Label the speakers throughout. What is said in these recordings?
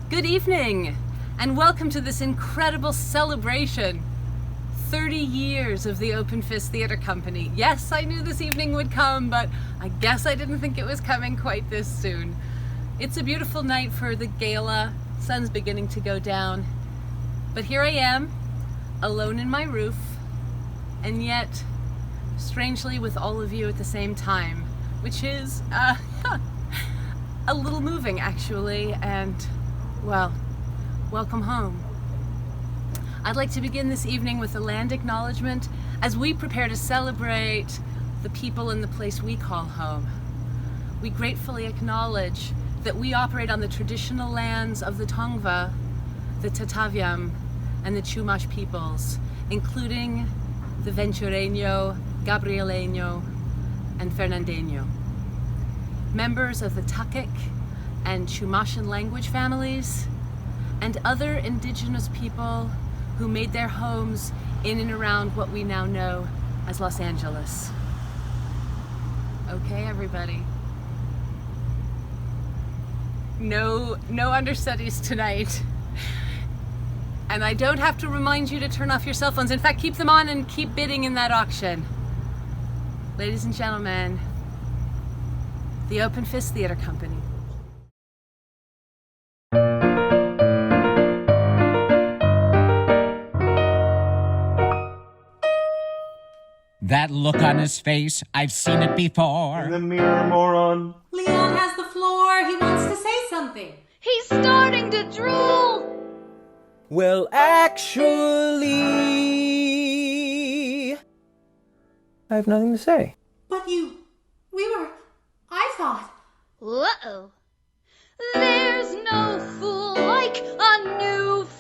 Speaker 1: Good evening, and welcome to this incredible celebration. 30 years of the Open Fist Theatre Company. Yes, I knew this evening would come, but I guess I didn't think it was coming quite this soon. It's a beautiful night for the gala. Sun's beginning to go down. But here I am, alone in my roof, and yet, strangely, with all of you at the same time, which is a little moving, actually, and, well, welcome home. I'd like to begin this evening with a land acknowledgement as we prepare to celebrate the people in the place we call home. We gratefully acknowledge that we operate on the traditional lands of the Tongva, the Tataviam, and the Chumash peoples, including the Ventureño, Gabrieleño, and Fernandeño. Members of the Takik and Chumashan language families, and other indigenous people who made their homes in and around what we now know as Los Angeles. Okay, everybody. No understudies tonight. And I don't have to remind you to turn off your cell phones. In fact, keep them on and keep bidding in that auction. Ladies and gentlemen, the Open Fist Theatre Company.
Speaker 2: That look on his face, I've seen it before.
Speaker 3: In the mirror, moron.
Speaker 4: Leon has the floor. He wants to say something.
Speaker 5: He's starting to drool.
Speaker 6: Well, actually, I have nothing to say.
Speaker 4: But I thought.
Speaker 5: Uh-oh. There's no fool like a new fool.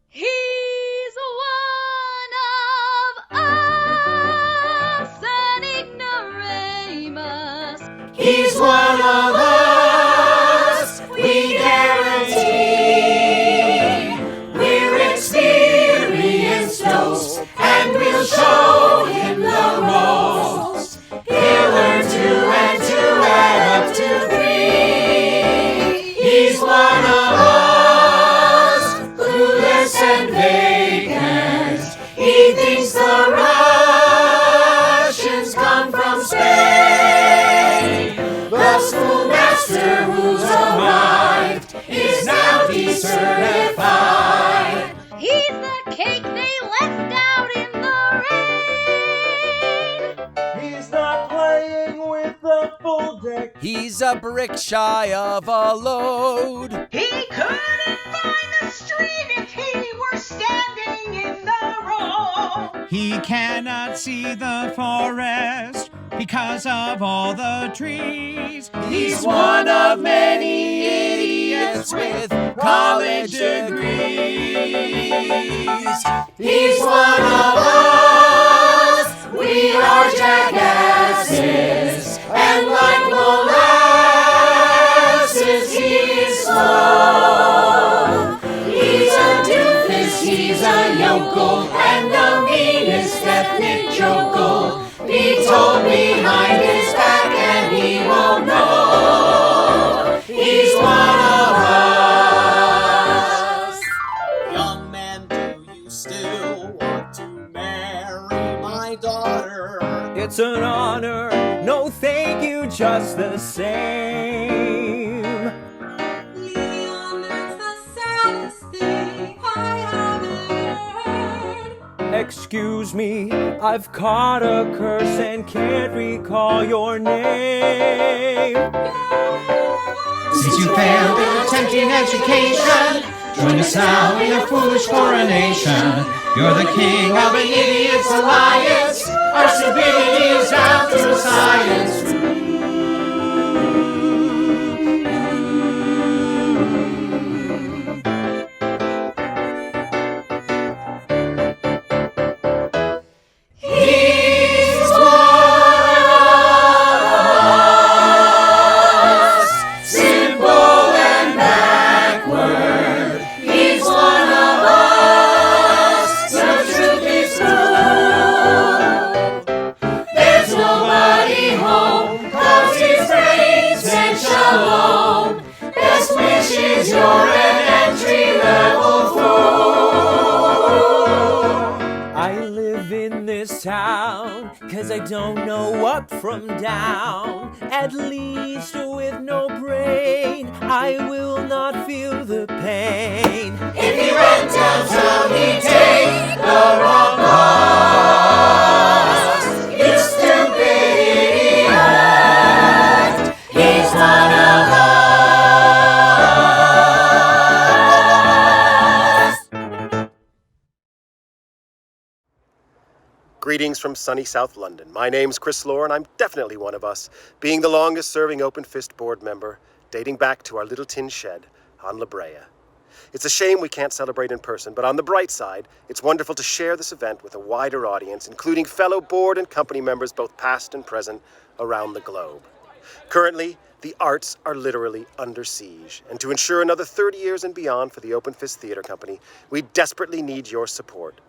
Speaker 5: He's one of us, an ignoramus.
Speaker 7: He's one of us, we guarantee. We're experienced hosts, and we'll show him the most. He'll learn two and two add up to three. He's one of us, clueless and vacant. He thinks the Russians come from Spain. The schoolmaster who's arrived is now decertified.
Speaker 5: He's the cake they left out in the rain.
Speaker 3: He's not playing with the full deck.
Speaker 6: He's a brick shy of a load.
Speaker 7: He couldn't find the street if he were standing in the road.
Speaker 2: He cannot see the forest because of all the trees.
Speaker 6: He's one of many idiots with college degrees.
Speaker 7: He's one of us, we are jackasses, and like molasses he's slow. He's a doofus, he's a yokel, and the meanest ethnic jokel. Be told behind his back and he won't know. He's one of us.
Speaker 8: Young man, do you still want to marry my daughter?
Speaker 6: It's an honor, no thank you, just the same.
Speaker 4: Leon, that's the saddest thing I have ever heard.
Speaker 6: Excuse me, I've caught a curse and can't recall your name.
Speaker 7: Since you failed in attempting education, join us now in a foolish coronation. You're the king of an idiot's alliance. Our stupidity is down to science. He's one of us, simple and backward. He's one of us, the truth is cruel. There's nobody home. you're an entry-level fool.
Speaker 6: I live in this town 'cause I don't know up from down. At least with no brain, I will not feel the pain.
Speaker 7: If he went downtown, he'd take the wrong bus. You stupid idiot, he's one of us.
Speaker 9: Greetings from sunny South London. My name's Chris Lohr, and I'm definitely one of us, being the longest-serving Open Fist board member, dating back to our little tin shed on La Brea. It's a shame we can't celebrate in person, but on the bright side, it's wonderful to share this event with a wider audience, including fellow board and company members, both past and present, around the globe. Currently, the arts are literally under siege, and to ensure another 30 years and beyond for the Open Fist Theatre Company, we desperately need your support.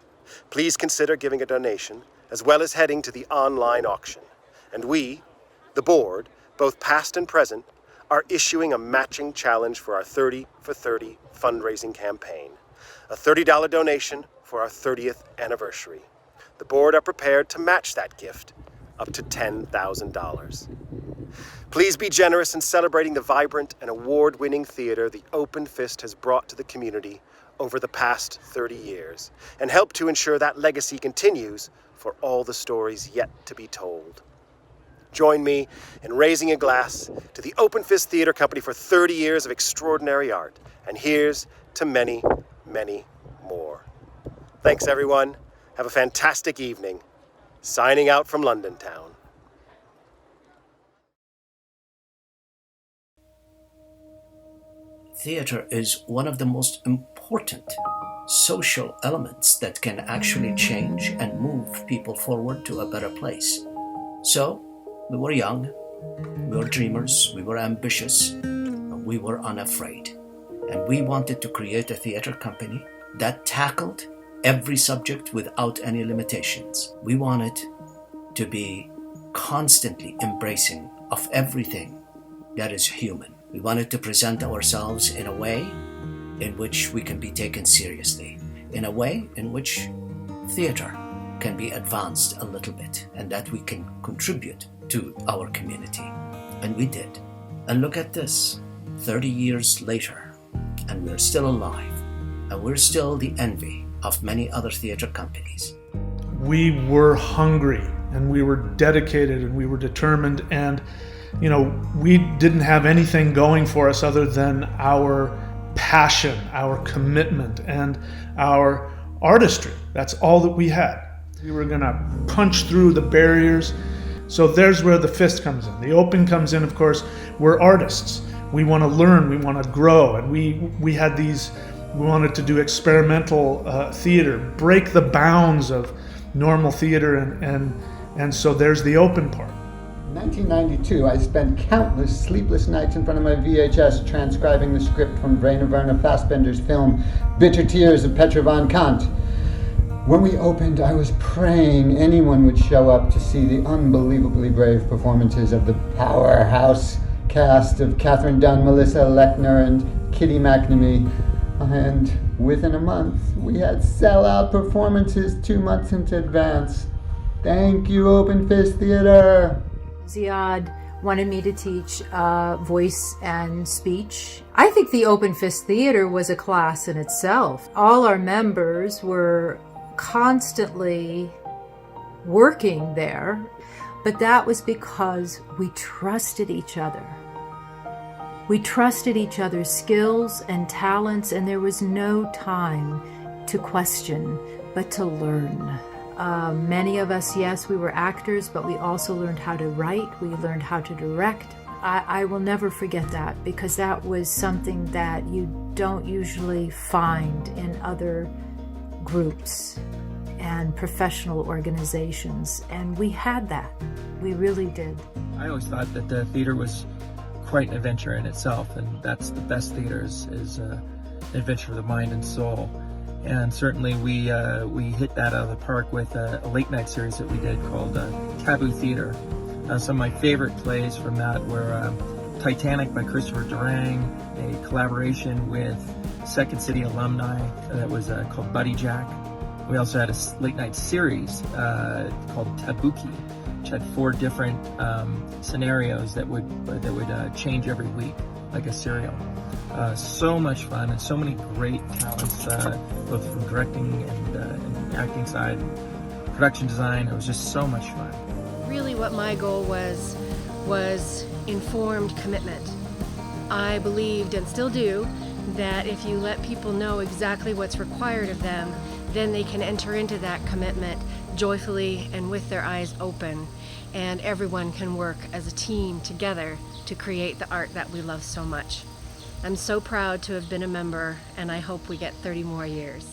Speaker 9: Please consider giving a donation, as well as heading to the online auction. And we, the board, both past and present, are issuing a matching challenge for our 30 for 30 fundraising campaign. A $30 donation for our 30th anniversary. The board are prepared to match that gift up to $10,000. Please be generous in celebrating the vibrant and award-winning theater the Open Fist has brought to the community over the past 30 years, and help to ensure that legacy continues for all the stories yet to be told. Join me in raising a glass to the Open Fist Theatre Company for 30 years of extraordinary art, and here's to many, many more. Thanks, everyone. Have a fantastic evening. Signing out from London Town.
Speaker 10: Theater is one of the most important social elements that can actually change and move people forward to a better place. So, we were young, we were dreamers, we were ambitious, and we were unafraid. And we wanted to create a theater company that tackled every subject without any limitations. We wanted to be constantly embracing of everything that is human. We wanted to present ourselves in a way in which we can be taken seriously, in a way in which theater can be advanced a little bit, and that we can contribute to our community. And we did. And look at this, 30 years later, and we're still alive, and we're still the envy of many other theater companies.
Speaker 11: We were hungry, and we were dedicated, and we were determined, and we didn't have anything going for us other than our passion, our commitment, and our artistry. That's all that we had. We were going to punch through the barriers. So there's where the Fist comes in. The Open comes in, of course. We're artists. We want to learn, we want to grow, and we wanted to do experimental theater, break the bounds of normal theater, and so there's the Open part.
Speaker 12: In 1992, I spent countless sleepless nights in front of my VHS transcribing the script from Werner Fassbender's film Bitter Tears of Petra von Kant. When we opened, I was praying anyone would show up to see the unbelievably brave performances of the powerhouse cast of Catherine Dunn, Melissa Lechner, and Kitty McNamee. And within a month, we had sellout performances 2 months into advance. Thank you, Open Fist Theater!
Speaker 13: Ziad wanted me to teach voice and speech. I think the Open Fist Theater was a class in itself. All our members were constantly working there, but that was because we trusted each other. We trusted each other's skills and talents, and there was no time to question, but to learn. Many of us, yes, we were actors, but we also learned how to write, we learned how to direct. I will never forget that, because that was something that you don't usually find in other groups and professional organizations, and we had that. We really did.
Speaker 14: I always thought that the theater was quite an adventure in itself, and that's the best theater is an adventure of the mind and soul. And certainly we hit that out of the park with a late night series that we did called Taboo Theater. Some of my favorite plays from that were Titanic by Christopher Durang, a collaboration with Second City alumni that was called Buddy Jack. We also had a late night series called Tabuki, which had 4 different scenarios that would change every week, like a serial. So much fun, and so many great talents, both from directing and acting side, and production design. It was just so much fun.
Speaker 15: Really what my goal was informed commitment. I believed, and still do, that if you let people know exactly what's required of them, then they can enter into that commitment joyfully and with their eyes open, and everyone can work as a team together to create the art that we love so much. I'm so proud to have been a member, and I hope we get 30 more years.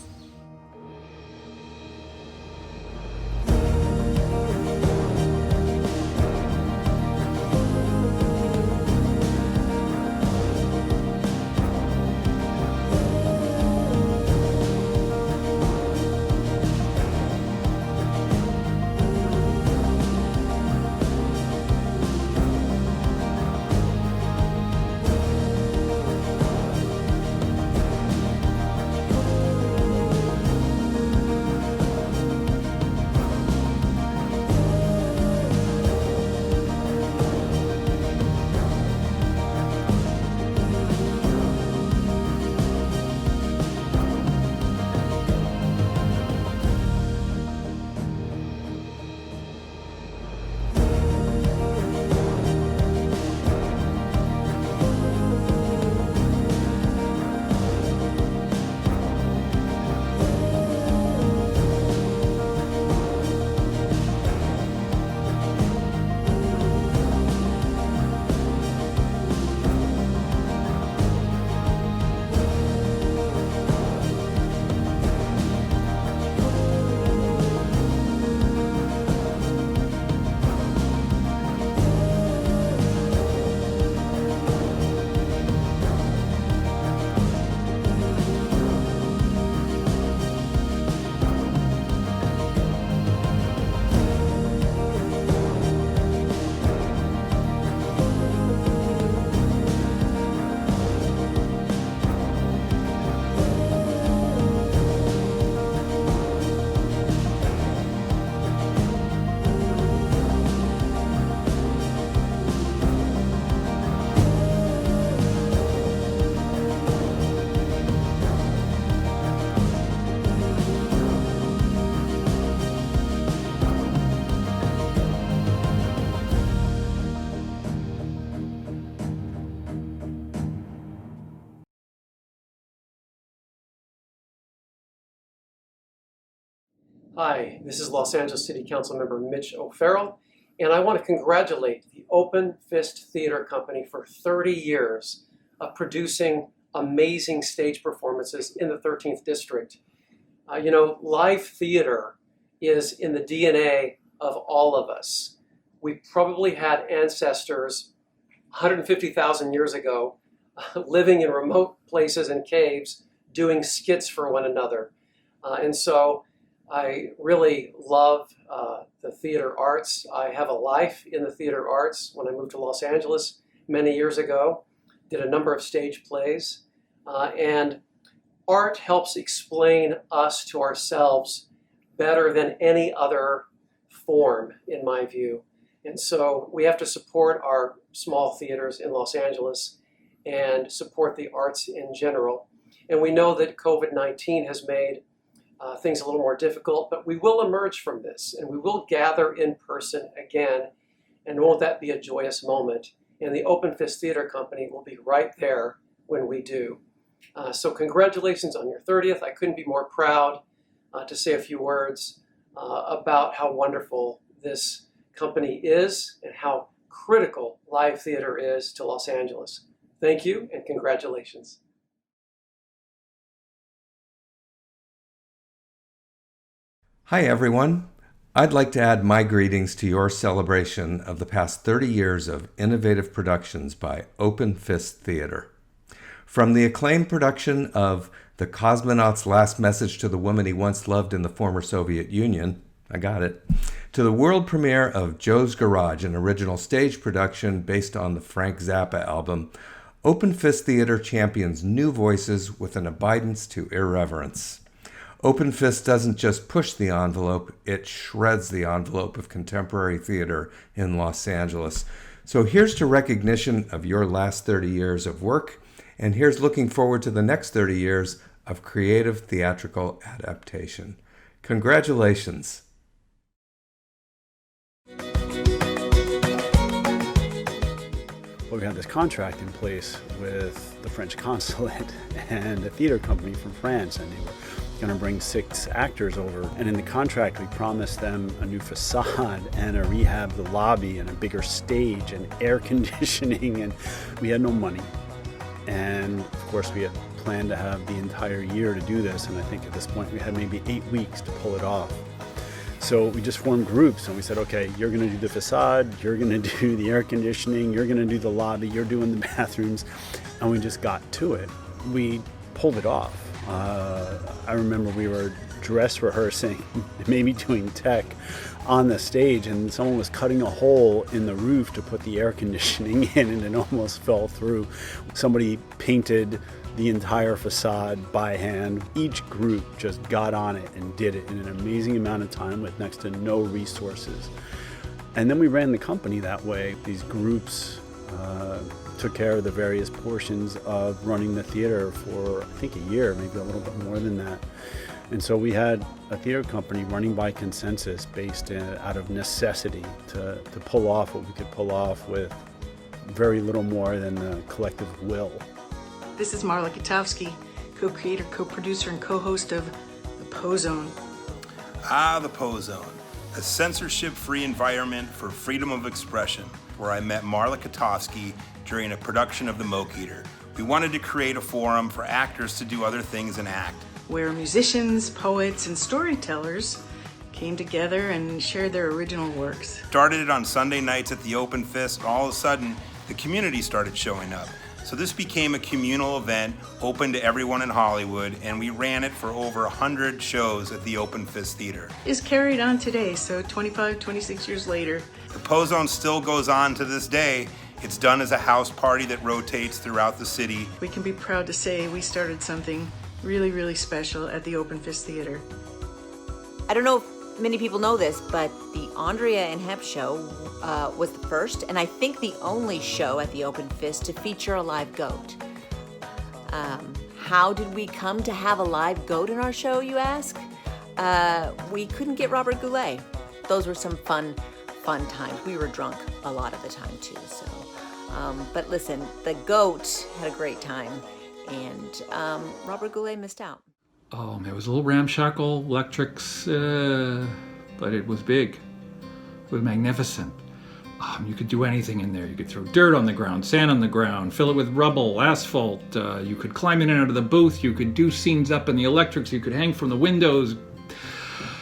Speaker 16: Hi, this is Los Angeles City Council member Mitch O'Farrell, and I want to congratulate the Open Fist Theater Company for 30 years of producing amazing stage performances in the 13th District. You know, live theater is in the DNA of all of us. We probably had ancestors 150,000 years ago living in remote places and caves doing skits for one another. And so I really love the theater arts. I have a life in the theater arts. When I moved to Los Angeles many years ago, did a number of stage plays, and art helps explain us to ourselves better than any other form, in my view. And so we have to support our small theaters in Los Angeles and support the arts in general. And we know that COVID-19 has made things a little more difficult, but we will emerge from this, and we will gather in person again, and won't that be a joyous moment? And the Open Fist Theater Company will be right there when we do. So congratulations on your 30th. I couldn't be more proud to say a few words about how wonderful this company is and how critical live theater is to Los Angeles. Thank you and congratulations.
Speaker 17: Hi everyone. I'd like to add my greetings to your celebration of the past 30 years of innovative productions by Open Fist Theater. From the acclaimed production of The Cosmonaut's Last Message to the Woman He Once Loved in the Former Soviet Union, I got it, to the world premiere of Joe's Garage, an original stage production based on the Frank Zappa album, Open Fist Theater champions new voices with an abidance to irreverence. Open Fist doesn't just push the envelope, it shreds the envelope of contemporary theater in Los Angeles. So here's to recognition of your last 30 years of work, and here's looking forward to the next 30 years of creative theatrical adaptation. Congratulations.
Speaker 18: Well, we had this contract in place with the French consulate and a theater company from France, and they were going to bring 6 actors over. And in the contract, we promised them a new facade and a rehab of the lobby and a bigger stage and air conditioning, and we had no money. And of course, we had planned to have the entire year to do this, and I think at this point we had maybe 8 weeks to pull it off. So we just formed groups and we said, okay, you're going to do the facade, you're going to do the air conditioning, you're going to do the lobby, you're doing the bathrooms, and we just got to it. We pulled it off. I remember we were dress rehearsing, maybe doing tech on the stage, and someone was cutting a hole in the roof to put the air conditioning in, and it almost fell through. Somebody painted the entire facade by hand. Each group just got on it and did it in an amazing amount of time with next to no resources. And then we ran the company that way. These groups took care of the various portions of running the theater for, I think, a year, maybe a little bit more than that. And so we had a theater company running by consensus based out of necessity to pull off what we could pull off with very little more than the collective will.
Speaker 19: This is Marla Katowski, co-creator, co-producer, and co-host of The Pozone.
Speaker 20: The Pozone, a censorship-free environment for freedom of expression, where I met Marla Katowski during a production of The Moke Eater. We wanted to create a forum for actors to do other things and act,
Speaker 19: where musicians, poets, and storytellers came together and shared their original works.
Speaker 20: Started it on Sunday nights at the Open Fist, and all of a sudden, the community started showing up. So this became a communal event open to everyone in Hollywood, and we ran it for over 100 shows at the Open Fist Theater.
Speaker 19: Is carried on today, so 25, 26 years later.
Speaker 20: The Pozone still goes on to this day. It's done as a house party that rotates throughout the city.
Speaker 19: We can be proud to say we started something really, really special at the Open Fist Theater.
Speaker 21: I don't know if many people know this, but the Andrea and Hep show was the first, and I think the only show at the Open Fist to feature a live goat. How did we come to have a live goat in our show, you ask? We couldn't get Robert Goulet. Those were some fun times. We were drunk a lot of the time too, so. But listen, the goat had a great time, and Robert Goulet missed out.
Speaker 22: It was a little ramshackle, electrics, but it was big. It was magnificent. You could do anything in there. You could throw dirt on the ground, sand on the ground, fill it with rubble, asphalt. You could climb in and out of the booth. You could do scenes up in the electrics. You could hang from the windows.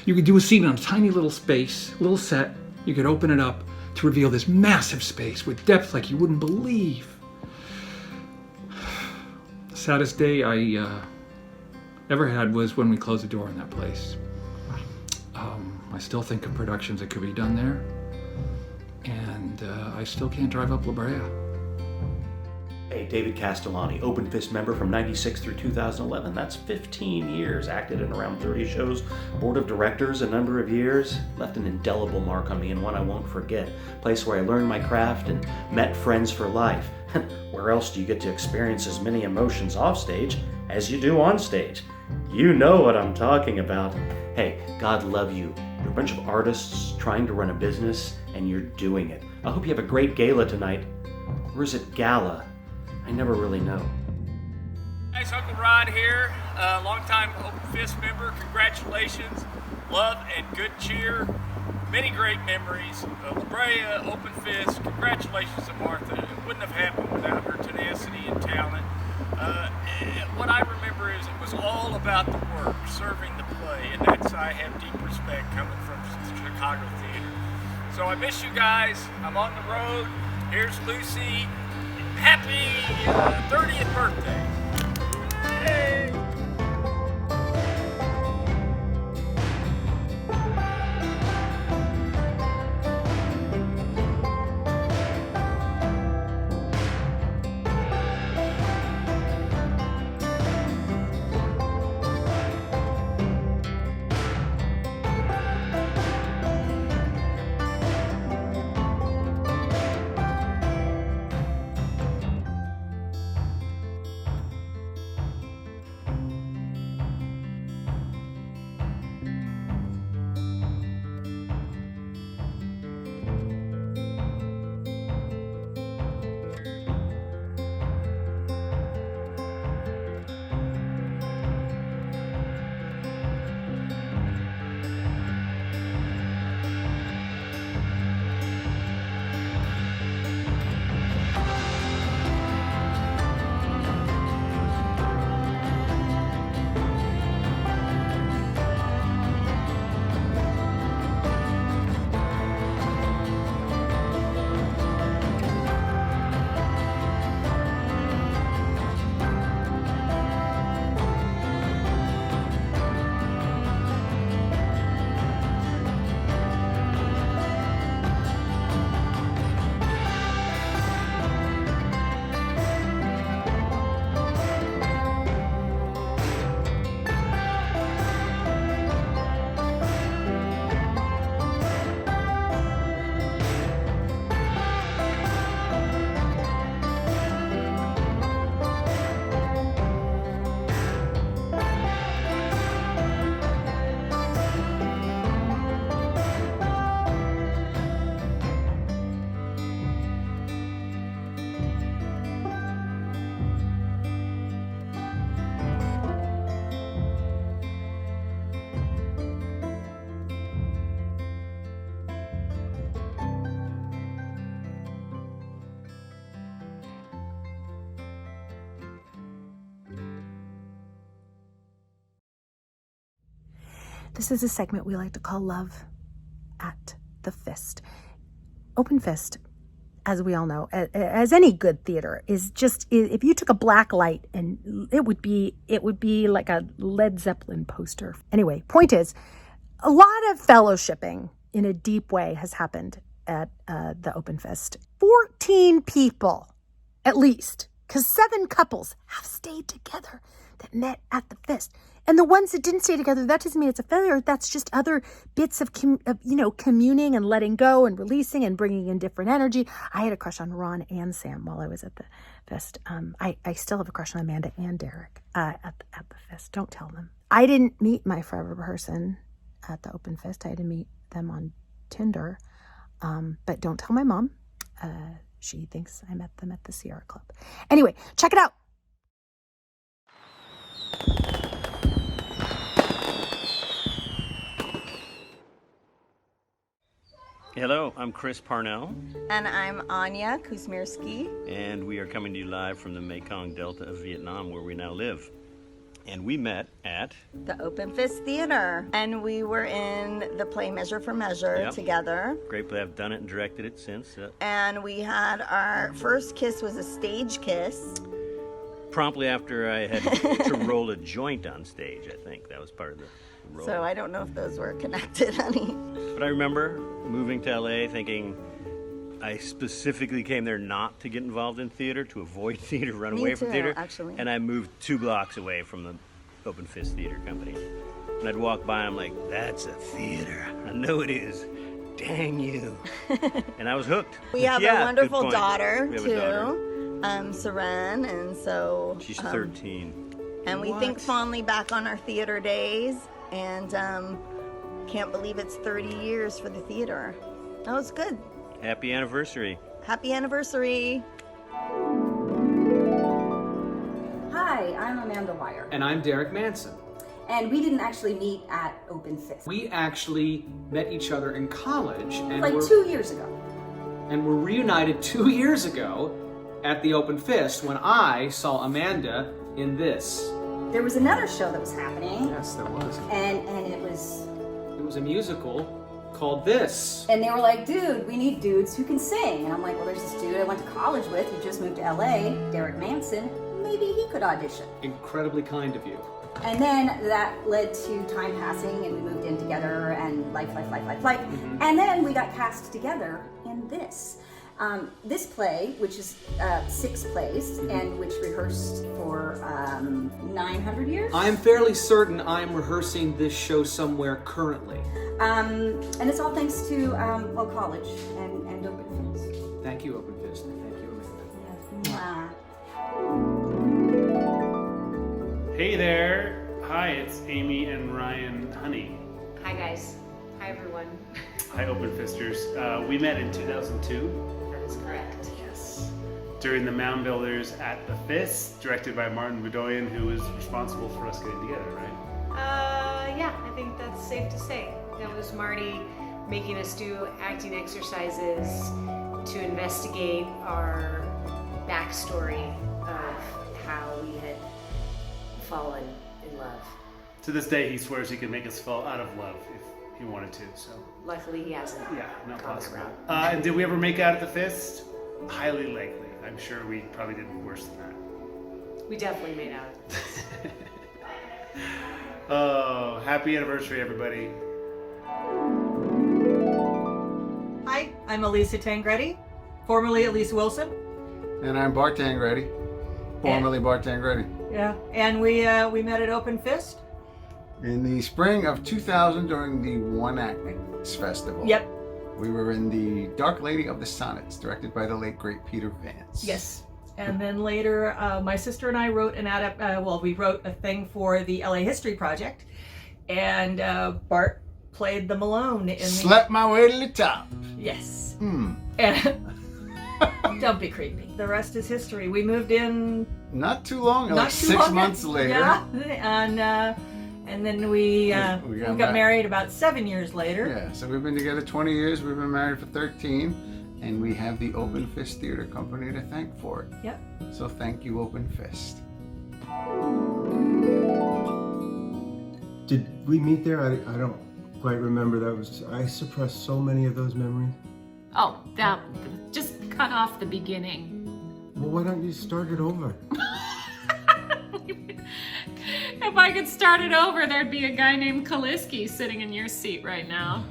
Speaker 22: You could do a scene on a tiny little space, little set. You could open it up to reveal this massive space with depth like you wouldn't believe. The saddest day I ever had was when we closed the door on that place. I still think of productions that could be done there, and I still can't drive up La Brea.
Speaker 23: Hey, David Castellani, Open Fist member from 96 through 2011. That's 15 years, acted in around 30 shows, board of directors a number of years, left an indelible mark on me and one I won't forget. Place where I learned my craft and met friends for life. Where else do you get to experience as many emotions off stage as you do on stage? You know what I'm talking about. Hey, God love you. You're a bunch of artists trying to run a business, and you're doing it. I hope you have a great gala tonight. Or is it gala? I never really know.
Speaker 24: Hey, it's Uncle Rod here, longtime Open Fist member. Congratulations, love and good cheer. Many great memories. La Brea, Open Fist, congratulations to Martha. It wouldn't have happened without her tenacity and talent. What I remember is it was all about the work, serving the play, and that's, I have deep respect coming from the Chicago theater. So I miss you guys. I'm on the road. Here's Lucy. Happy 30th birthday. Yay!
Speaker 1: This is a segment we like to call Love at the Fist. Open Fist, as we all know, as any good theater, is just, if you took a black light and it would be like a Led Zeppelin poster. Anyway, point is, a lot of fellowshipping in a deep way has happened at the Open Fist. 14 people, at least, because 7 couples have stayed together that met at the Fist. And the ones that didn't stay together, that doesn't mean it's a failure. That's just other bits of communing and letting go and releasing and bringing in different energy. I had a crush on Ron and Sam while I was at the Fist. I still have a crush on Amanda and Derek at the Fist. Don't tell them. I didn't meet my forever person at the Open Fist. I had to meet them on Tinder. But don't tell my mom. She thinks I met them at the Sierra Club. Anyway, check it out.
Speaker 2: Hello, I'm Chris Parnell.
Speaker 3: And I'm Anya Kuzmirsky.
Speaker 2: And we are coming to you live from the Mekong Delta of Vietnam, where we now live. And we met at
Speaker 3: the Open Fist Theater. And we were in the play Measure for Measure together.
Speaker 2: Great play. I've done it and directed it since.
Speaker 3: And we had our first kiss was a stage kiss.
Speaker 2: Promptly after I had to roll a joint on stage, I think. That was part of the role.
Speaker 3: So I don't know if those were connected, honey.
Speaker 2: But I remember moving to LA thinking I specifically came there not to get involved in theater, to avoid theater, run away from theater.
Speaker 3: Actually.
Speaker 2: And I moved 2 blocks away from the Open Fist Theater Company. And I'd walk by and I'm like, that's a theater. I know it is. Dang you. And I was hooked.
Speaker 3: We have a wonderful daughter,
Speaker 2: we have
Speaker 3: too.
Speaker 2: A daughter.
Speaker 3: Seren, and so...
Speaker 2: She's 13.
Speaker 3: And we think fondly back on our theater days, and can't believe it's 30 years for the theater. That was good.
Speaker 2: Happy anniversary.
Speaker 3: Happy anniversary.
Speaker 5: Hi, I'm Amanda Wire.
Speaker 25: And I'm Derek Manson.
Speaker 5: And we didn't actually meet at Open Fist.
Speaker 25: We actually met each other in college. And
Speaker 5: like 2 years ago.
Speaker 25: And were reunited 2 years ago at the Open Fist when I saw Amanda in this.
Speaker 5: There was another show that was happening.
Speaker 25: Yes, there was.
Speaker 5: And it was...
Speaker 25: It was a musical called This.
Speaker 5: And they were like, dude, we need dudes who can sing. And I'm like, well, there's this dude I went to college with who just moved to LA, Derek Manson. Maybe he could audition.
Speaker 25: Incredibly kind of you.
Speaker 5: And then that led to time passing, and we moved in together, and life. Mm-hmm. And then we got cast together in this. This play, which is 6 plays, and which rehearsed for 900 years.
Speaker 25: I'm fairly certain I'm rehearsing this show somewhere currently.
Speaker 5: And it's all thanks to college and Open Fist.
Speaker 25: Thank you, Open Fist. Thank you, Amanda.
Speaker 26: Hey there. Hi, it's Amy and Ryan Honey.
Speaker 27: Hi guys. Hi everyone.
Speaker 26: Hi Open Fisters. We met in 2002.
Speaker 27: That is correct.
Speaker 26: Yes. During the Mound Builders at the Fist, directed by Martin Bedoyan, who was responsible for us getting together, right?
Speaker 27: Yeah, I think that's safe to say. That was Marty making us do acting exercises to investigate our backstory of how we had fallen in love.
Speaker 26: To this day, he swears he could make us fall out of love if he wanted to, so.
Speaker 27: Luckily, he hasn't.
Speaker 26: Yeah, not possible. And did we ever make out at the Fist? Highly likely. I'm sure we probably did worse than that.
Speaker 27: We definitely made out.
Speaker 26: Oh, happy anniversary, everybody.
Speaker 28: Hi, I'm Elisa Tangretti, formerly Elise Wilson.
Speaker 29: And I'm Bart Tangretti, formerly Bart Tangretti.
Speaker 28: Yeah, and we met at Open Fist.
Speaker 29: In the spring of 2000 during the One Acts Festival.
Speaker 28: Yep.
Speaker 29: We were in the Dark Lady of the Sonnets, directed by the late great Peter Vance.
Speaker 28: Yes. And then later, my sister and I wrote we wrote a thing for the LA History Project, and Bart played the Malone in
Speaker 29: Slept my way to the top.
Speaker 28: Yes. And don't be creepy. The rest is history. We moved in
Speaker 29: not too long, like 6 months later.
Speaker 28: Yeah, and then we got married about 7 years later.
Speaker 29: Yeah, so we've been together 20 years. We've been married for 13. And we have the Open Fist Theater Company to thank for it.
Speaker 28: Yep.
Speaker 29: So thank you, Open Fist.
Speaker 4: Did we meet there? I don't quite remember. I suppressed so many of those memories.
Speaker 6: Oh, that, just cut off the beginning.
Speaker 4: Well, why don't you start it over?
Speaker 6: If I could start it over, there'd be a guy named Kaliski sitting in your seat right now.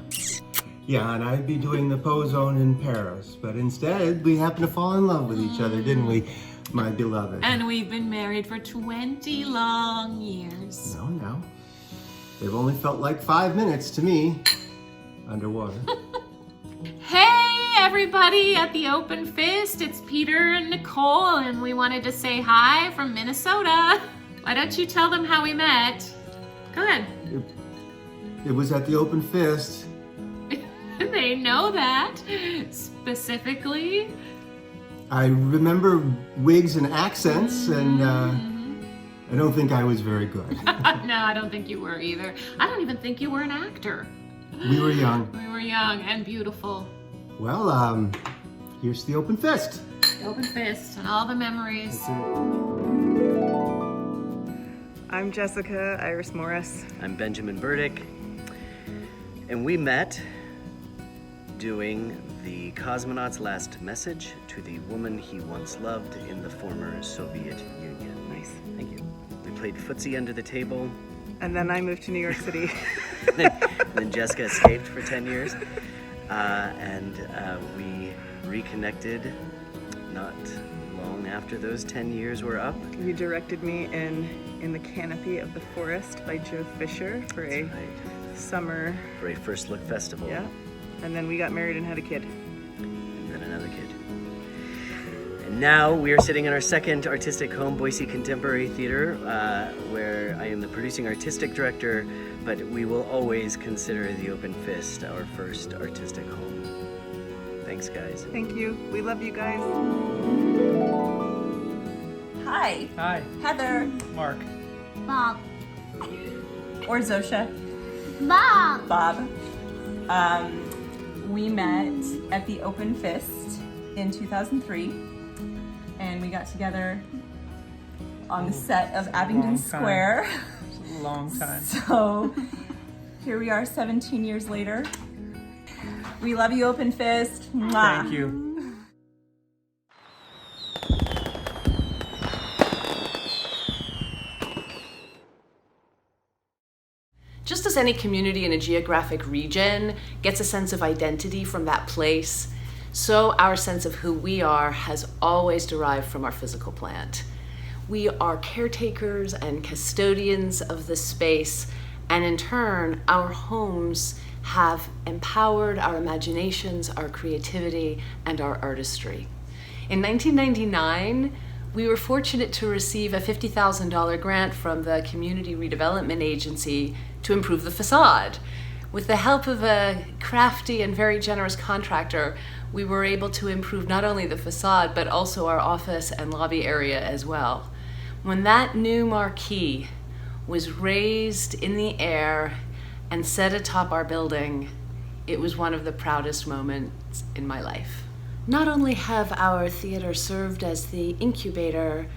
Speaker 4: Yeah, and I'd be doing the Pozone in Paris, but instead we happened to fall in love with each other, didn't we, my beloved?
Speaker 6: And we've been married for 20 long years.
Speaker 4: No. They've only felt like 5 minutes to me, underwater.
Speaker 6: Hey everybody at the Open Fist, it's Peter and Nicole, and we wanted to say hi from Minnesota. Why don't you tell them how we met? Go ahead.
Speaker 4: It was at the Open Fist.
Speaker 6: They know that. Specifically?
Speaker 4: I remember wigs and accents, and I don't think I was very good.
Speaker 6: No, I don't think you were either. I don't even think you were an actor.
Speaker 4: We were young.
Speaker 6: We were young and beautiful.
Speaker 4: Well, here's the Open Fist.
Speaker 6: The Open Fist and all the memories.
Speaker 7: I'm Jessica Iris Morris.
Speaker 8: I'm Benjamin Burdick, and we met doing the cosmonaut's last message to the woman he once loved in the former Soviet Union.
Speaker 7: Nice.
Speaker 8: Thank you. We played footsie under the table.
Speaker 7: And then I moved to New York City.
Speaker 8: then Jessica escaped for 10 years. And we reconnected not long after those 10 years were up.
Speaker 7: You directed me in The Canopy of the Forest by Joe Fisher for a summer.
Speaker 8: For a First Look festival.
Speaker 7: Yeah. And then we got married and had a kid.
Speaker 8: And then another kid. And now we are sitting in our second artistic home, Boise Contemporary Theater, where I am the producing artistic director, but we will always consider the Open Fist our first artistic home. Thanks, guys.
Speaker 7: Thank you. We love you guys.
Speaker 9: Hi.
Speaker 14: Hi.
Speaker 9: Heather.
Speaker 14: Mark.
Speaker 9: Bob. Or Zosha. Bob. Bob. We met at the Open Fist in 2003, and we got together on the set of Abingdon Square.
Speaker 14: It's a long time.
Speaker 9: So here we are 17 years later. We love you, Open Fist. Mwah.
Speaker 14: Thank you.
Speaker 10: Just as any community in a geographic region gets a sense of identity from that place, so our sense of who we are has always derived from our physical plant. We are caretakers and custodians of the space, and in turn, our homes have empowered our imaginations, our creativity, and our artistry. In 1999, we were fortunate to receive a $50,000 grant from the Community Redevelopment Agency to improve the facade. With the help of a crafty and very generous contractor, we were able to improve not only the facade, but also our office and lobby area as well. When that new marquee was raised in the air and set atop our building, it was one of the proudest moments in my life. Not only have our theater served as the incubator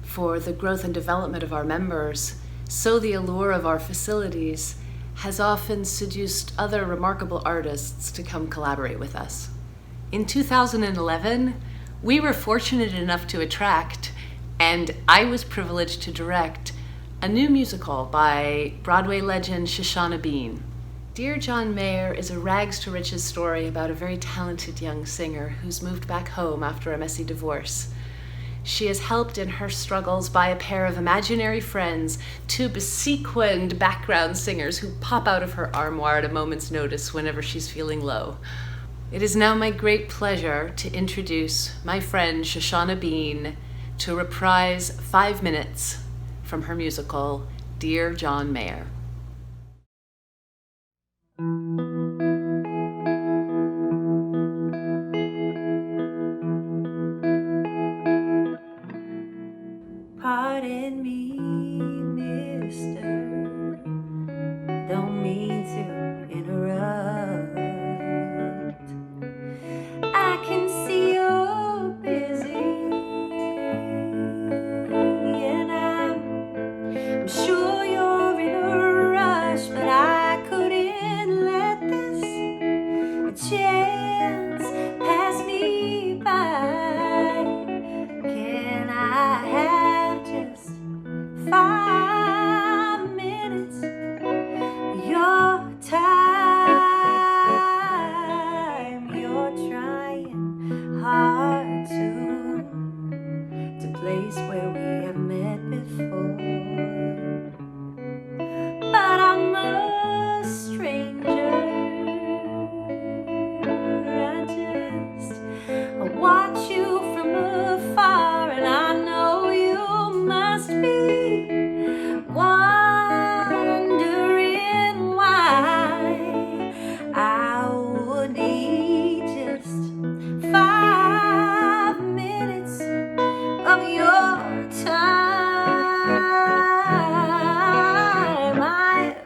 Speaker 10: for the growth and development of our members, so the allure of our facilities has often seduced other remarkable artists to come collaborate with us. In 2011, we were fortunate enough to attract, and I was privileged to direct, a new musical by Broadway legend SHOSHANA Bean. Dear John Mayer is a rags to riches story about a very talented young singer who's moved back home after a messy divorce. She is helped in her struggles by a pair of imaginary friends, two besequined background singers who pop out of her armoire at a moment's notice whenever she's feeling low. It is now my great pleasure to introduce my friend SHOSHANA Bean to reprise 5 minutes from her musical, Dear John Mayer.
Speaker 11: Pardon me, mister, don't mean to interrupt. I can see you're busy, and I'm sure you're in a chance pass me by? Can I have just 5 minutes? Your time, you're trying hard to place where we have met before. But I'm a stranger. I watch you from afar, and I know you must be wondering why I would need just 5 minutes of your time. I've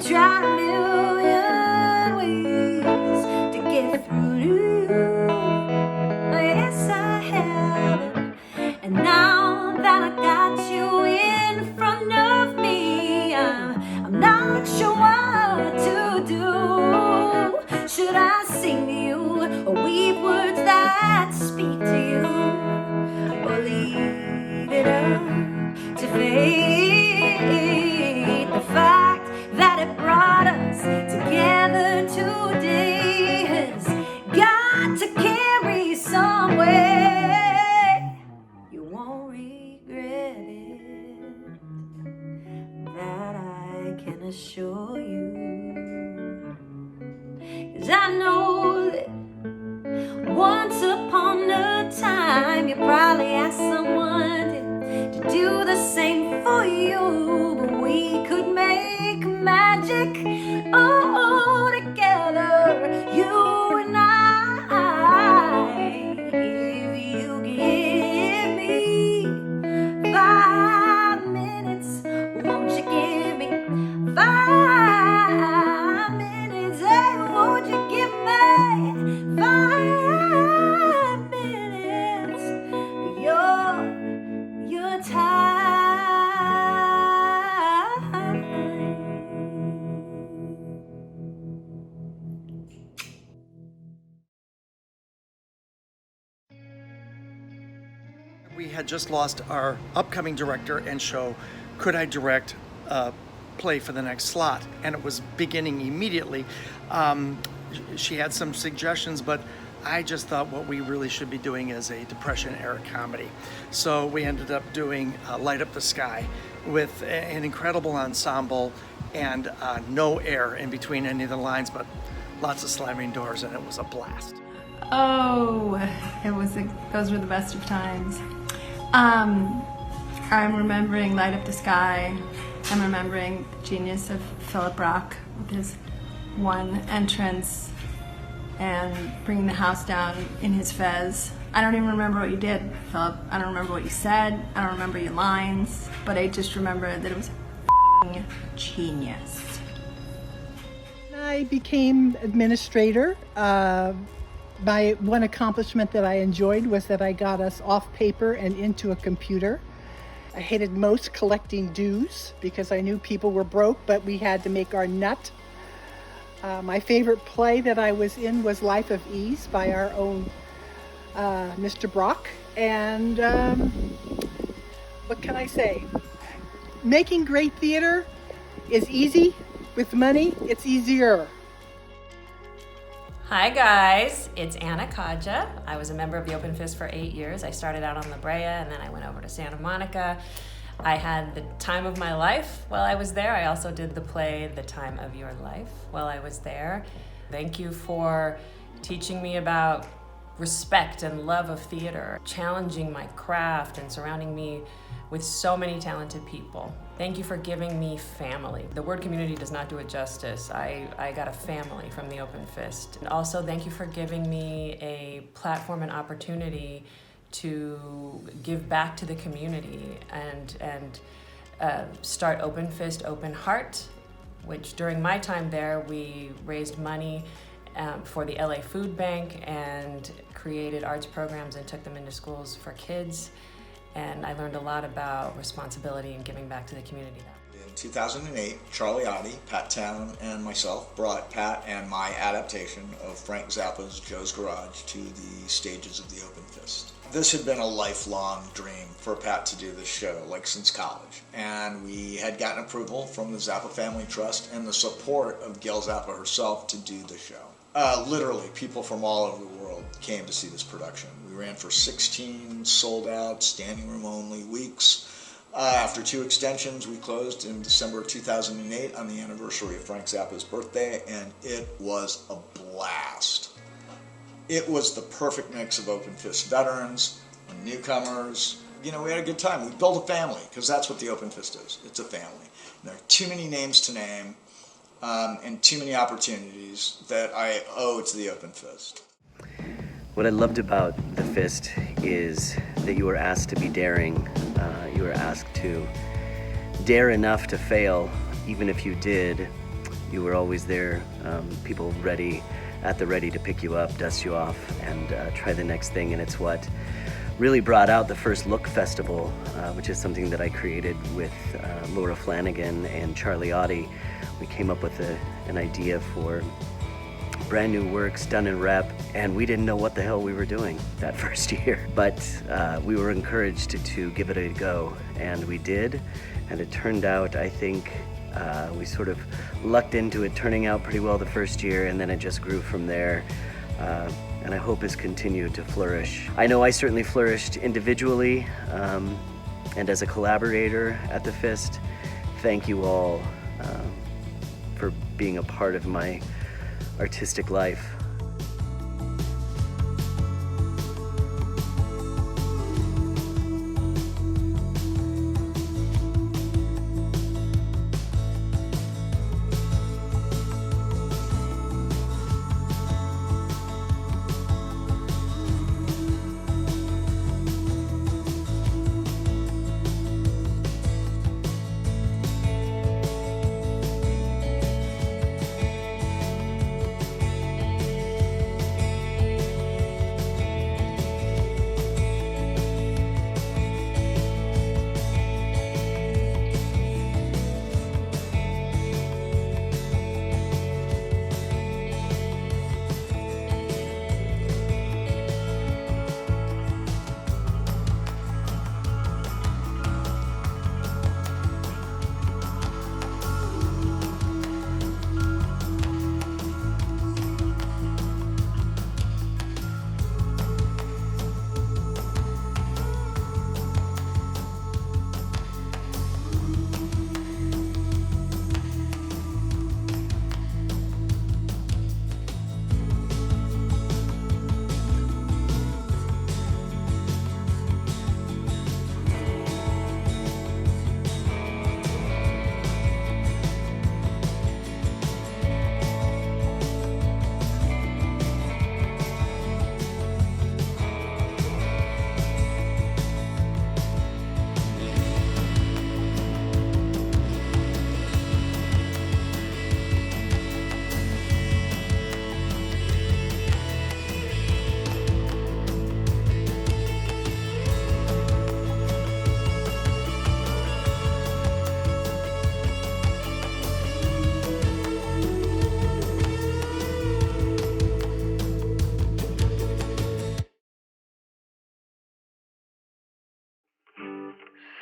Speaker 11: tried a million ways to get through to you. Yes, I have. And now that I got you in front of me, I'm not sure what to do. Should I sing to you or weave words that speak to you, or leave it up to fate? The fact that it brought us together today has got to carry somewhere. You won't regret it, that I can assure you. 'Cause I know that once upon a time you probably asked someone to do the same for you, but we could make magic, oh, together, you and I. If you give me 5 minutes, won't you give me 5 minutes? Hey, won't you give me 5 minutes? Your time.
Speaker 12: We had just lost our upcoming director and show, Could I Direct a Play for the Next Slot? And it was beginning immediately. She had some suggestions, but I just thought what we really should be doing is a Depression-era comedy. So we ended up doing Light Up the Sky with an incredible ensemble and no air in between any of the lines, but lots of slamming doors, and it was a blast.
Speaker 13: Oh, those were the best of times. I'm remembering Light Up the Sky. I'm remembering the genius of Philip Rock with his one entrance and bringing the house down in his fez. I don't even remember what you did, Philip. I don't remember what you said. I don't remember your lines, but I just remember that it was genius.
Speaker 15: I became administrator. My one accomplishment that I enjoyed was that I got us off paper and into a computer. I hated most collecting dues because I knew people were broke, but we had to make our nut. My favorite play that I was in was Life of Ease by our own Mr. Brock. And what can I say? Making great theater is easy. With money, it's easier.
Speaker 16: Hi guys, it's Anna Kaja. I was a member of the Open Fist for 8 years. I started out on La Brea and then I went over to Santa Monica. I had the time of my life while I was there. I also did the play The Time of Your Life while I was there. Thank you for teaching me about respect and love of theater, challenging my craft and surrounding me with so many talented people. Thank you for giving me family. The word community does not do it justice. I got a family from the Open Fist. And also, thank you for giving me a platform and opportunity to give back to the community and start Open Fist, Open Heart, which during my time there, we raised money for the LA Food Bank and created arts programs and took them into schools for kids. And I learned a lot about responsibility and giving back to the community.
Speaker 1: 2008, Charlie Oddie, Pat Town, and myself brought Pat and my adaptation of Frank Zappa's Joe's Garage to the stages of the Open Fist. This had been a lifelong dream for Pat to do this show, like since college. And we had gotten approval from the Zappa Family Trust and the support of Gail Zappa herself to do the show. Literally, people from all over the world came to see this production. We ran for 16 sold-out, standing room only weeks. After 2 extensions, we closed in December of 2008 on the anniversary of Frank Zappa's birthday, and it was a blast. It was the perfect mix of Open Fist veterans and newcomers. You know, we had a good time. We built a family, because that's what the Open Fist is. It's a family. And there are too many names to name, and too many opportunities that I owe to the Open Fist.
Speaker 8: What I loved about the Fist is that you were asked to be daring. You were asked to dare enough to fail. Even if you did, you were always there, people at the ready to pick you up, dust you off, and try the next thing. And it's what really brought out the First Look Festival, which is something that I created with Laura Flanagan and Charlie Oddie. We came up with an idea for brand new works done in rep, and we didn't know what the hell we were doing that first year. But we were encouraged to give it a go, and we did, and it turned out, I think, we sort of lucked into it turning out pretty well the first year, and then it just grew from there. And I hope has continued to flourish. I know I certainly flourished individually, and as a collaborator at the Fist. Thank you all for being a part of my artistic life.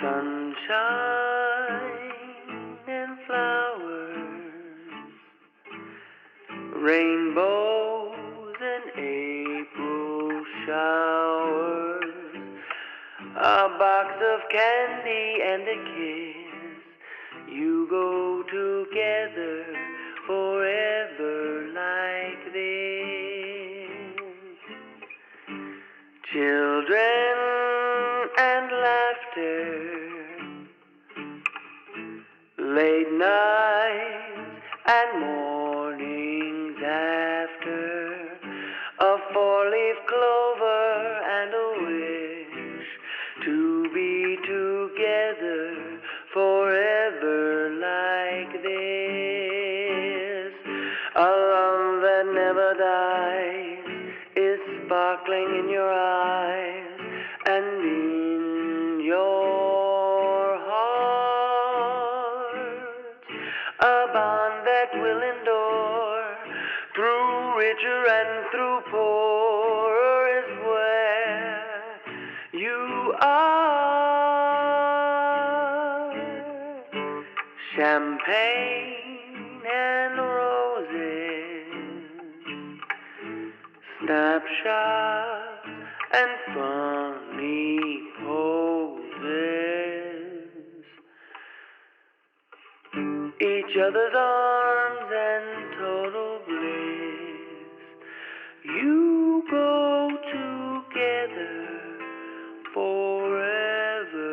Speaker 17: Sunshine and flowers, rainbows and April showers, a box of candy and a kiss. You go together forever like this. Children and laughter, late nights and mornings after, a four-leaf clover and a wish to be together forever like this. A love that never dies is sparkling in your eyes and in your heart. richer and through poorer is where you are. Champagne and roses, snapshots and funny poses, each other's arms and total bliss. You go together forever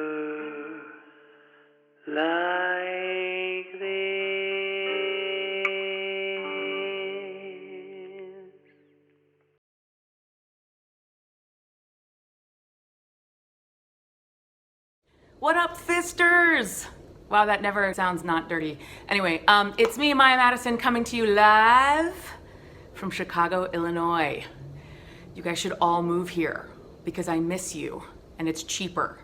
Speaker 17: like this.
Speaker 2: What up, Fisters? Wow, that never sounds not dirty. Anyway, it's me, Maya Madison, coming to you live from Chicago, Illinois. You guys should all move here because I miss you and it's cheaper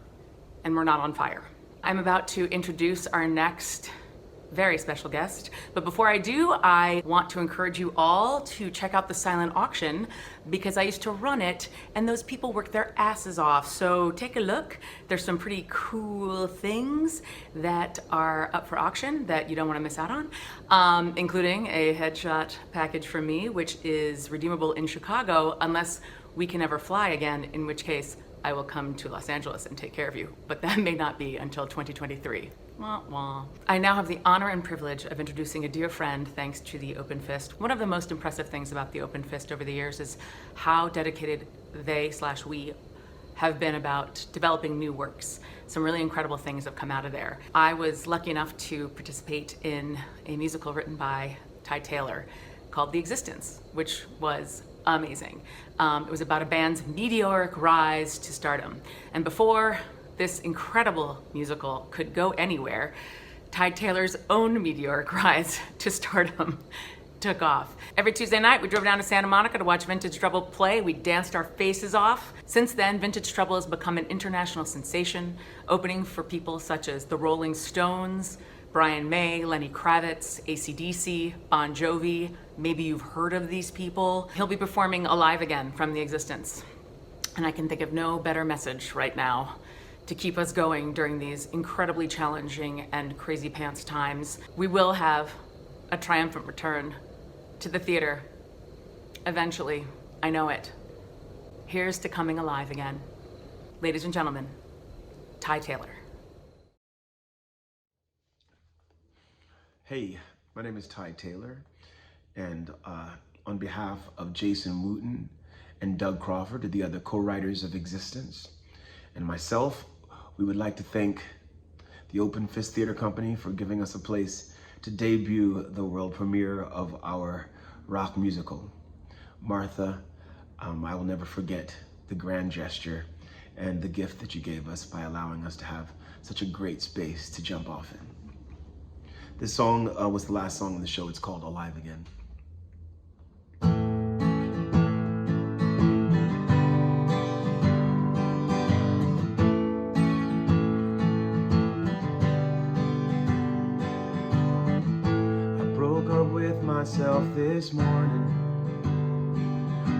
Speaker 2: and we're not on fire. I'm about to introduce our next very special guest, but before I do, I want to encourage you all to check out the silent auction because I used to run it and those people work their asses off. So take a look. There's some pretty cool things that are up for auction that you don't want to miss out on, including a headshot package from me, which is redeemable in Chicago unless we can ever fly again, in which case I will come to Los Angeles and take care of you, but that may not be until 2023. Wah, wah. I now have the honor and privilege of introducing a dear friend thanks to the Open Fist. One of the most impressive things about the Open Fist over the years is how dedicated they/we have been about developing new works. Some really incredible things have come out of there. I was lucky enough to participate in a musical written by Ty Taylor called The Existence, which was amazing. It was about a band's meteoric rise to stardom. And before this incredible musical could go anywhere, Ty Taylor's own meteoric rise to stardom took off. Every Tuesday night, we drove down to Santa Monica to watch Vintage Trouble play. We danced our faces off. Since then, Vintage Trouble has become an international sensation, opening for people such as the Rolling Stones, Brian May, Lenny Kravitz, AC/DC, Bon Jovi. Maybe you've heard of these people. He'll be performing Alive Again from The Existence. And I can think of no better message right now to keep us going during these incredibly challenging and crazy pants times. We will have a triumphant return to the theater. Eventually, I know it. Here's to coming alive again. Ladies and gentlemen, Ty Taylor.
Speaker 3: Hey, my name is Ty Taylor, and on behalf of Jason Wooten and Doug Crawford, the other co-writers of Existence, and myself, we would like to thank the Open Fist Theater Company for giving us a place to debut the world premiere of our rock musical. Martha, I will never forget the grand gesture and the gift that you gave us by allowing us to have such a great space to jump off in. This song was the last song in the show. It's called Alive Again. Myself this morning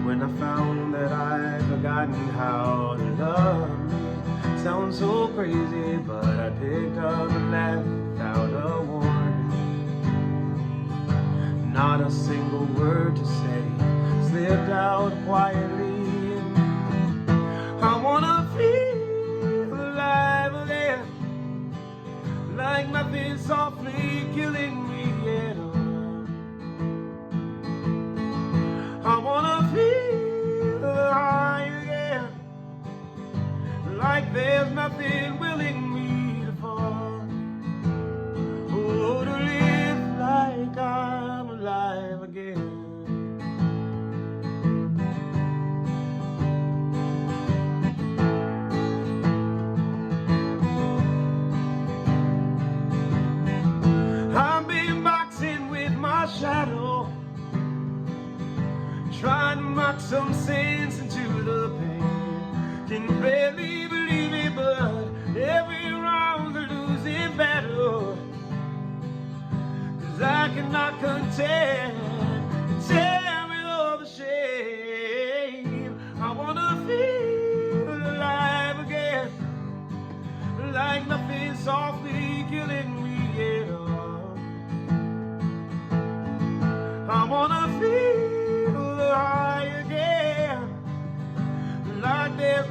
Speaker 3: when I found that I'd forgotten how to love me. Sounds so crazy, but I picked up and left without a warning. Not a single word to say, slipped out quietly. I wanna feel alive again, like nothing softly killing me yet. I wanna feel high again, like there's nothing willing me to fall. Oh, to live like I'm alive again. I've been boxing with my shadow, trying to knock some sense into the pain. Can barely believe it, but every round's a losing battle. 'Cause I cannot contend with all the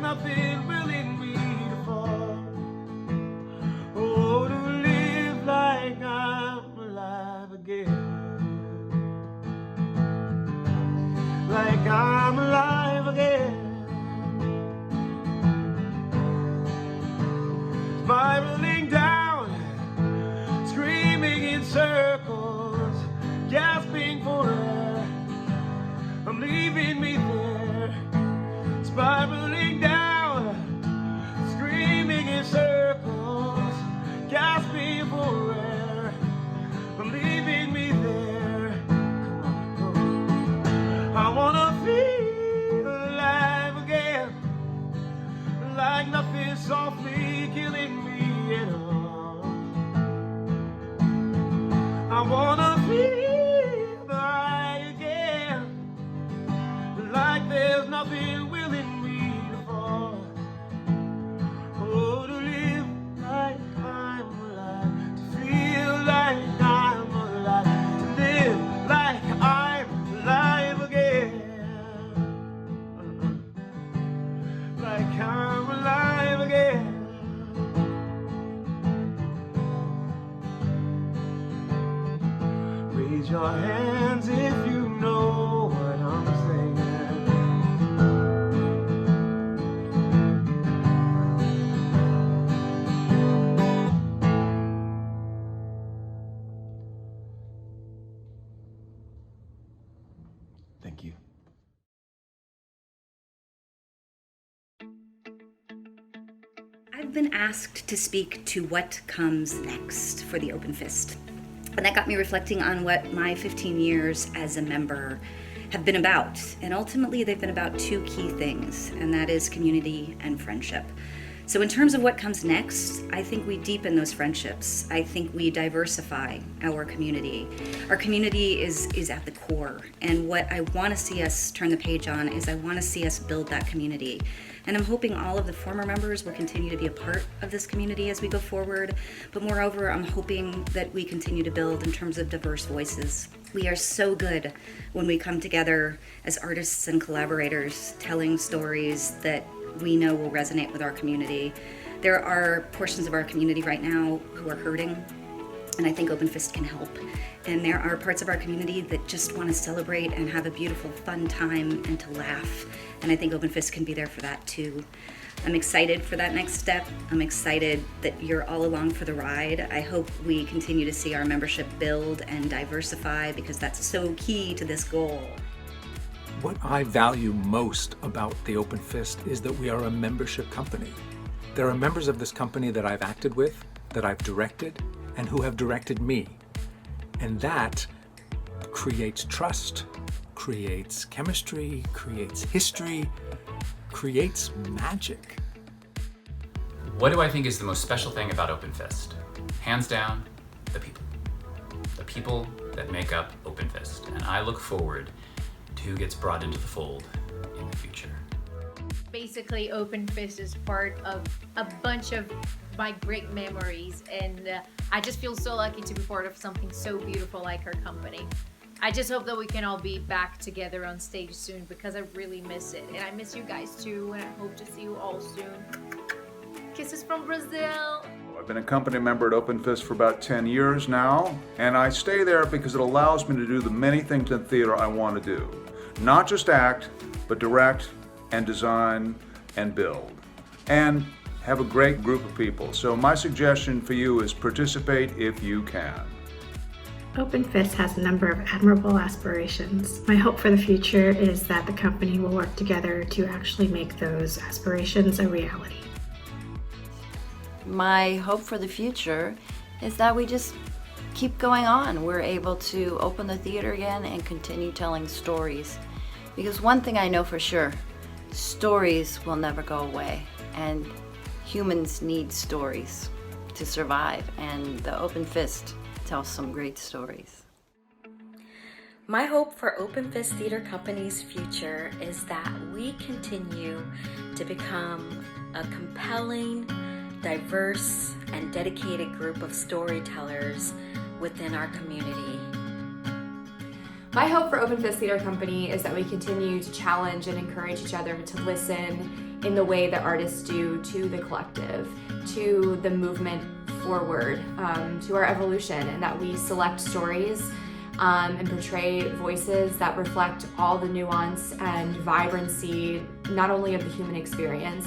Speaker 3: nothing willing me to fall. Oh, to live like I'm alive again. Like I'm alive again. Spiraling down, screaming in circles, gasping for air. I'm leaving me there. Spiraling down, screaming in circles, gasping for air. I'm leaving me there. I wanna feel alive again, like nothing softly killing me at all. I wanna feel right again, like there's nothing willing me to fall. Oh, to live like I'm alive, to feel like I'm alive, to live like I'm alive again. Like I'm alive again. Raise your hands if you know what I'm saying. Thank you.
Speaker 5: I've been asked to speak to what comes next for the Open Fist. And that got me reflecting on what my 15 years as a member have been about. And ultimately, they've been about two key things, and that is community and friendship. So in terms of what comes next, I think we deepen those friendships. I think we diversify our community. Our community is at the core. And what I want to see us turn the page on is I want to see us build that community. And I'm hoping all of the former members will continue to be a part of this community as we go forward. But moreover, I'm hoping that we continue to build in terms of diverse voices. We are so good when we come together as artists and collaborators, telling stories that we know will resonate with our community. There are portions of our community right now who are hurting, and I think Open Fist can help. And there are parts of our community that just want to celebrate and have a beautiful, fun time and to laugh. And I think Open Fist can be there for that too. I'm excited for that next step. I'm excited that you're all along for the ride. I hope we continue to see our membership build and diversify because that's so key to this goal.
Speaker 18: What I value most about the Open Fist is that we are a membership company. There are members of this company that I've acted with, that I've directed, and who have directed me. And that creates trust, creates chemistry, creates history, creates magic.
Speaker 19: What do I think is the most special thing about Open Fist? Hands down, the people. The people that make up Open Fist. And I look forward to who gets brought into the fold in the future.
Speaker 20: Basically, Open Fist is part of a bunch of my great memories, and I just feel so lucky to be part of something so beautiful like her company. I just hope that we can all be back together on stage soon because I really miss it, and I miss you guys too, and I hope to see you all soon. Kisses from Brazil.
Speaker 21: I've been a company member at Open Fist for about 10 years now, and I stay there because it allows me to do the many things in theater I want to do. Not just act, but direct and design and build. And have a great group of people. So my suggestion for you is participate if you can.
Speaker 22: Open Fist has a number of admirable aspirations. My hope for the future is that the company will work together to actually make those aspirations a reality.
Speaker 23: My hope for the future is that we just keep going on. We're able to open the theater again and continue telling stories. Because one thing I know for sure, stories will never go away. And humans need stories to survive. And the Open Fist tells some great stories.
Speaker 5: My hope for Open Fist Theater Company's future is that we continue to become a compelling, diverse, and dedicated group of storytellers within our community.
Speaker 4: My hope for Open Fist Theater Company is that we continue to challenge and encourage each other to listen in the way that artists do to the collective, to the movement forward, to our evolution, and that we select stories and portray voices that reflect all the nuance and vibrancy, not only of the human experience,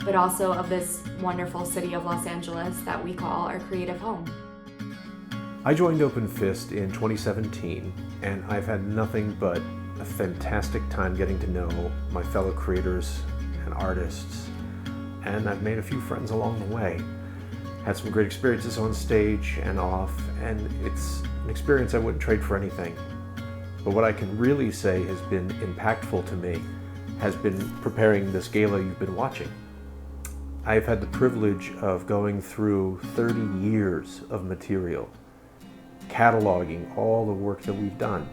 Speaker 4: but also of this wonderful city of Los Angeles that we call our creative home.
Speaker 6: I joined Open Fist in 2017, and I've had nothing but a fantastic time getting to know my fellow creators and artists, and I've made a few friends along the way. Had some great experiences on stage and off, and it's an experience I wouldn't trade for anything. But what I can really say has been impactful to me has been preparing this gala you've been watching. I've had the privilege of going through 30 years of material, cataloging all the work that we've done.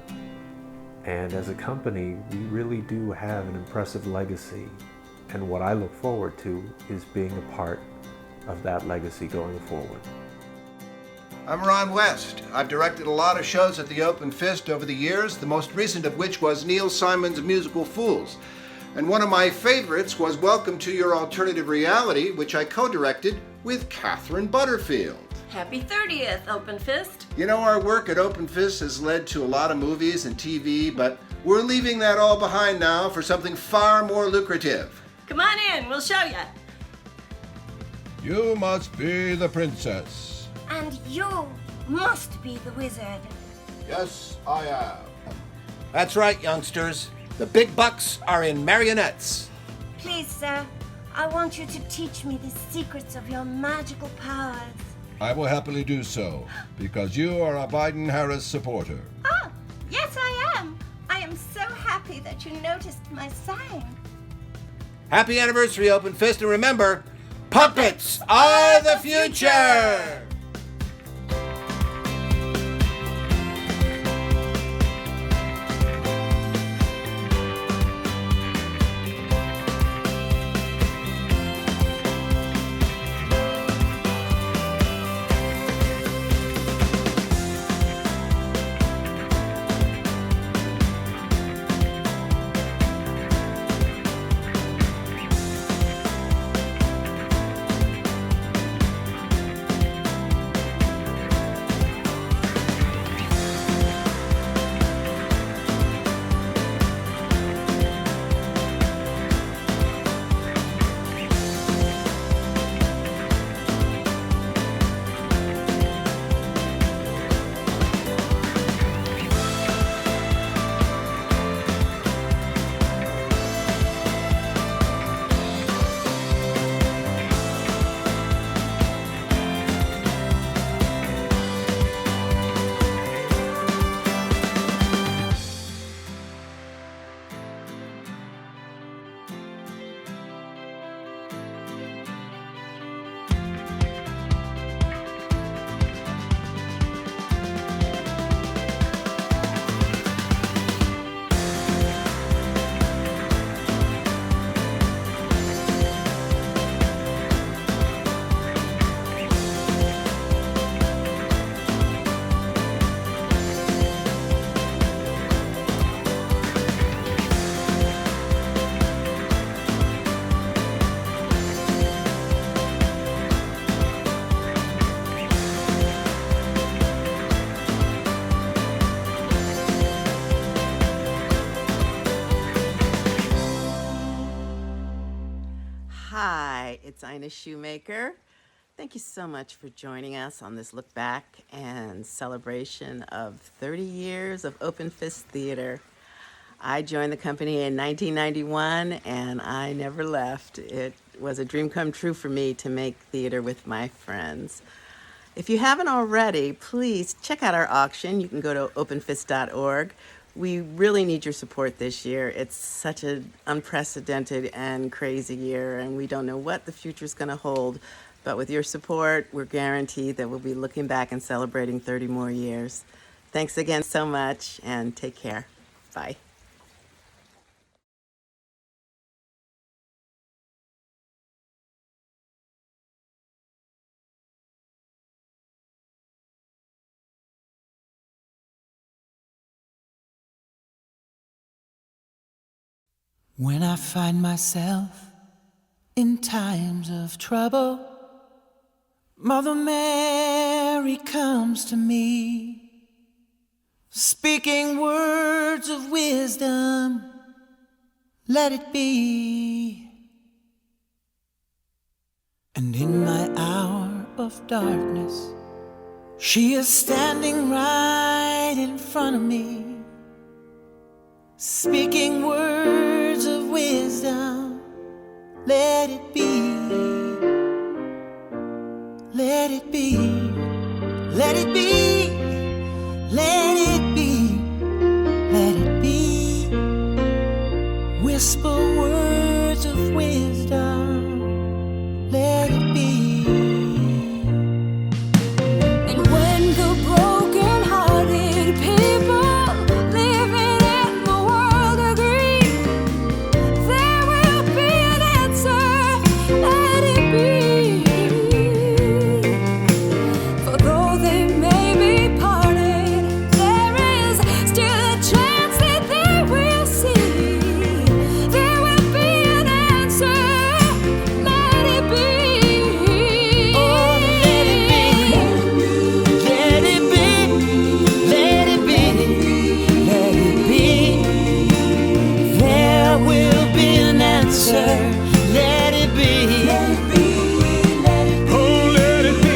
Speaker 6: And as a company, we really do have an impressive legacy. And what I look forward to is being a part of that legacy going forward.
Speaker 7: I'm Ron West. I've directed a lot of shows at the Open Fist over the years, the most recent of which was Neil Simon's musical Fools. And one of my favorites was Welcome to Your Alternative Reality, which I co-directed with Catherine Butterfield.
Speaker 24: Happy 30th, Open Fist.
Speaker 7: You know, our work at Open Fist has led to a lot of movies and TV, but we're leaving that all behind now for something far more lucrative.
Speaker 24: Come on in, we'll show you.
Speaker 25: You must be the princess.
Speaker 11: And you must be the wizard.
Speaker 25: Yes, I am.
Speaker 7: That's right, youngsters. The big bucks are in marionettes.
Speaker 11: Please, sir, I want you to teach me the secrets of your magical powers.
Speaker 25: I will happily do so, because you are a Biden-Harris supporter.
Speaker 11: Oh, yes, I am. I am so happy that you noticed my sign.
Speaker 7: Happy anniversary, Open Fist, and remember, puppets are the future!
Speaker 26: Hi, it's Ina Shoemaker. Thank you so much for joining us on this look back and celebration of 30 years of Open Fist Theater. I joined the company in 1991 and I never left. It was a dream come true for me to make theater with my friends. If you haven't already, please check out our auction. You can go to openfist.org. We really need your support this year. It's such an unprecedented and crazy year, and we don't know what the future is going to hold. But with your support, we're guaranteed that we'll be looking back and celebrating 30 more years. Thanks again so much, and take care. Bye.
Speaker 9: When I find myself in times of trouble, Mother Mary comes to me, speaking words of wisdom, let it be. And in my hour of darkness, she is standing right in front of me, speaking words of wisdom, let it be. Let it be, let it be, let it be, let it be. Whisper words of wisdom, let it be.
Speaker 11: And when the broken-hearted people living in the world agree, there will be an answer, let it be.
Speaker 9: Let it be. Let it be. Let it be. Oh, let it be.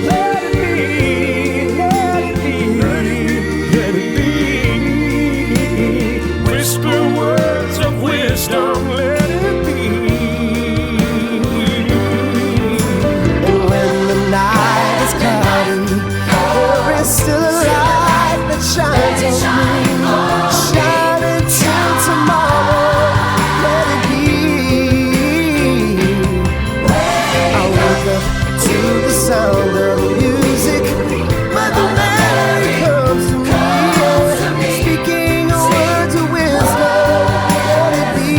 Speaker 9: Let it be. Let it be. Let it be. Whisper words of wisdom. Let it be. And when the night is cloudy, there is still a light that shines on me. Shine until tomorrow. To the sound of music, Mother Mary comes to me, speaking words of wisdom. Let it be,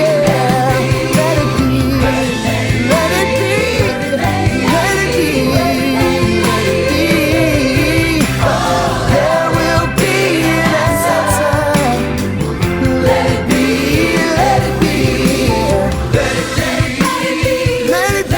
Speaker 9: yeah. Let it be, let it be, let it be, let it be. There will be an answer. Let it be, let it be, let it be. Let it be.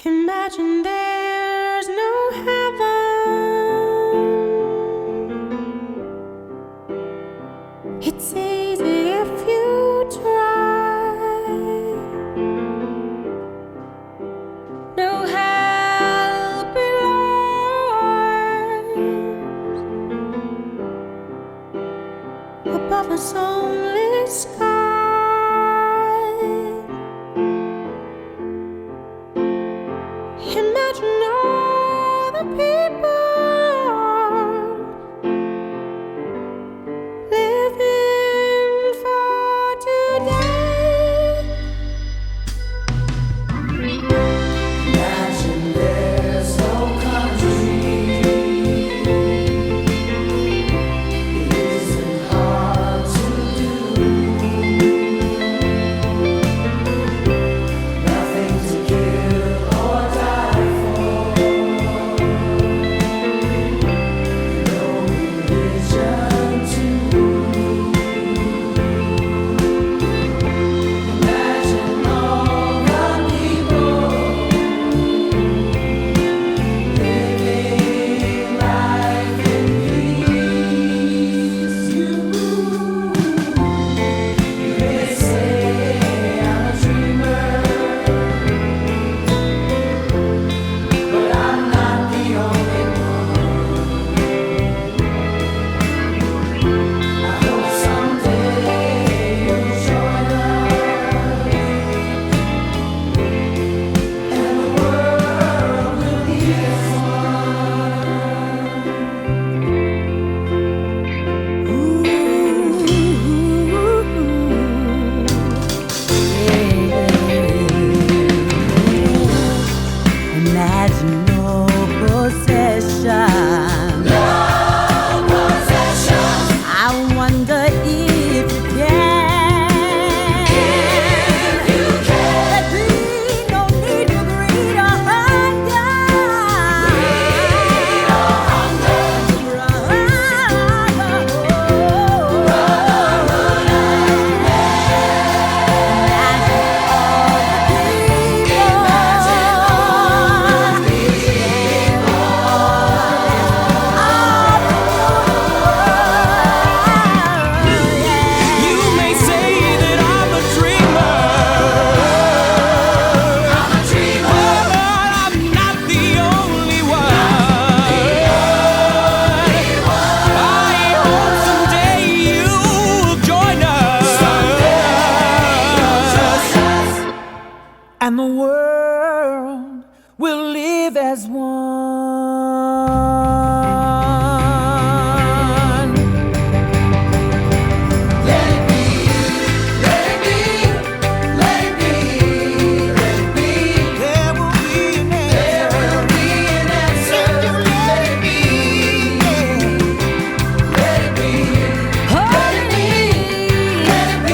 Speaker 11: Imagine there's no heaven. It's easy if you try. No hell below, above us only sky. Imagine all the people living for today.
Speaker 9: Imagine there's no country. It isn't hard to do. has no possession. No possession. I wonder if you can. If you can. There be no need for greed or hunger. Greed or hunger. Brotherhood. Brotherhood and and the world will live as one. Let it be, let it be, let it be, let it be. There will be an answer. There will be an answer. If you let it be, let it be, let it be, let it be, let it be.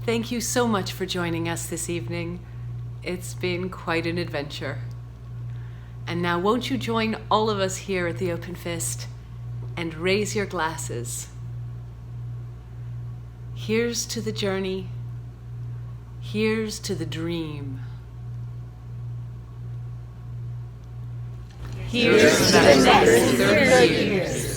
Speaker 2: Thank you so much for joining us this evening. It's been quite an adventure. And now won't you join all of us here at the Open Fist and raise your glasses. Here's to the journey. Here's to the dream. Here's to the next 30 years.